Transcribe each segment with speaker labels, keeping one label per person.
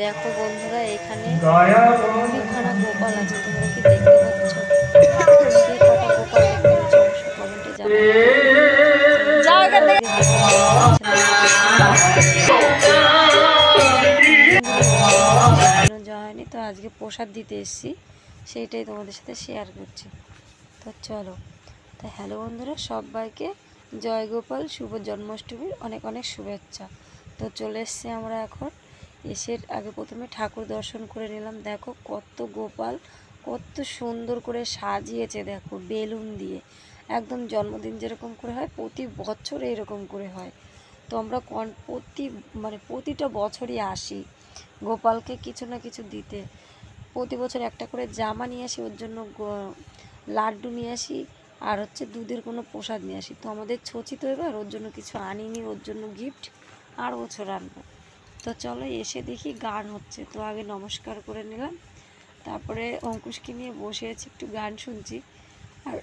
Speaker 1: দেখো বন্ধুরা, এখানে দুখানা গোপাল আছে, তোমরা কি দেখতে পাচ্ছ? কে কটা গোপাল দেখতে পাচ্ছ অবশ্যই কমেন্টে জানাবে। যাওয়া হয়নি তো, আজকে প্রসাদ দিতে এসেছি, সেইটাই তোমাদের সাথে শেয়ার করছি। তো চলো। তো হ্যালো বন্ধুরা, সবাইকে জয় গোপাল, শুভ জন্মাষ্টমীর অনেক অনেক শুভেচ্ছা। তো চলে এসছি আমরা এখন। এসে আগে প্রথমে ঠাকুর দর্শন করে নিলাম। দেখো কত গোপাল, কত সুন্দর করে সাজিয়েছে, দেখো বেলুন দিয়ে, একদম জন্মদিন যেরকম করে হয় প্রতি বছর এরকম করে হয়। তো আমরা প্রতিটা বছরই আসি গোপালকে কিছু না কিছু দিতে। প্রতি বছর একটা করে জামা নিয়ে আসি ওর জন্য, লাড্ডু নিয়ে আসি, আর হচ্ছে দুধের কোনো প্রসাদ নিয়ে আসি। তো আমাদের ছচি তো এবার ওর জন্য কিছু আনিনি, ওর জন্য গিফট আর বছর আনবো। তো চলো এসে দেখি গান হচ্ছে, তো আগে নমস্কার করে নিলাম, তারপরে অঙ্কুশকে নিয়ে বসে আছি, একটু গান শুনছি। আর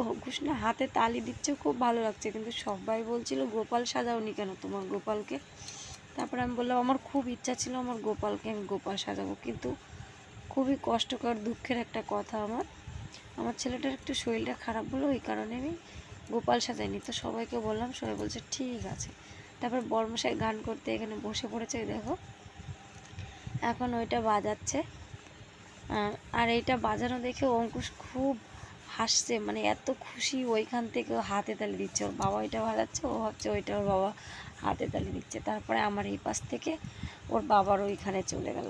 Speaker 1: অঙ্কুশ না হাতে তালি দিচ্ছে, খুব ভালো লাগছে। কিন্তু সবাই বলছিল গোপাল সাজাওনি কেন তোমার গোপালকে? তারপরে আমি বললাম আমার খুব ইচ্ছা ছিল আমার গোপালকে আমি গোপাল সাজাবো, কিন্তু খুবই কষ্টকর দুঃখের একটা কথা, আমার ছেলেটার একটু শরীরটা খারাপ বলে ওই কারণে আমি গোপাল সাজাইনি। তো সবাইকে বললাম, সবাই বলছে ঠিক আছে। তারপর বর্মশাই গান করতে এখানে বসে পড়েছে, দেখো এখন ওইটা বাজাচ্ছে। আর এইটা বাজানো দেখে অঙ্কুশ খুব হাসছে, মানে এত খুশি, ওইখান থেকে হাতে তালি দিচ্ছে। ওর বাবা ওইটা বাজাচ্ছে, ও ভাবছে ওইটা ওর বাবা হাতে তালি দিচ্ছে। তারপরে আমার এই পাশ থেকে ওর বাবার ওইখানে চলে গেল।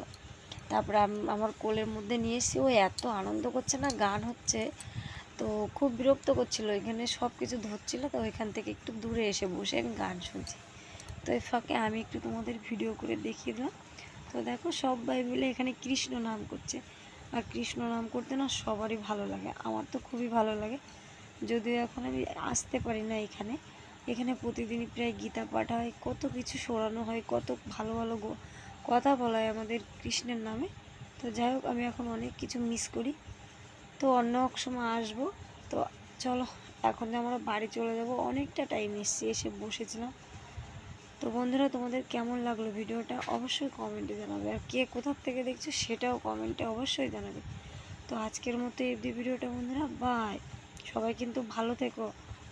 Speaker 1: তারপরে আমার কোলের মধ্যে নিয়ে এসে ও এত আনন্দ করছে না, গান হচ্ছে, তো খুব বিরক্ত করছিল, এখানে সব কিছু ধরছিল। তো ওইখান থেকে একটু দূরে এসে বসে আমি গান শুনছি। তো এই ফাঁকে আমি একটু তোমাদের ভিডিও করে দেখিয়ে দিলাম। তো দেখো সবাই মিলে এখানে কৃষ্ণ নাম করছে, আর কৃষ্ণ নাম করতে না সবারই ভালো লাগে, আমার তো খুবই ভালো লাগে। যদিও এখন আমি আসতে পারি না এখানে প্রতিদিনই প্রায় গীতা পাঠ হয়, কত কিছু শোনানো হয়, কত ভালো ভালো কথা বলা হয় আমাদের কৃষ্ণের নামে। তো যাই হোক, আমি এখন অনেক কিছু মিস করি, তো অন্য এক সময় আসবো। তো চলো, এখন আমরা বাড়ি চলে যাব, অনেকটা টাইম এসে বসেছিলাম। তো বন্ধুরা, তোমাদের কেমন লাগলো ভিডিওটা অবশ্যই কমেন্টে জানাবে, আর কে কোথার থেকে দেখছো সেটাও কমেন্টে অবশ্যই জানাবে। তো আজকের মতো এই ভিডিওটা বন্ধুরা, বাই। সবাই কিন্তু ভালো থেকো,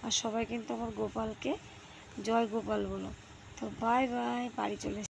Speaker 1: আর সবাই কিন্তু আমার গোপালকে জয় গোপাল বলো। তো বাই বাই, বাড়ি চলে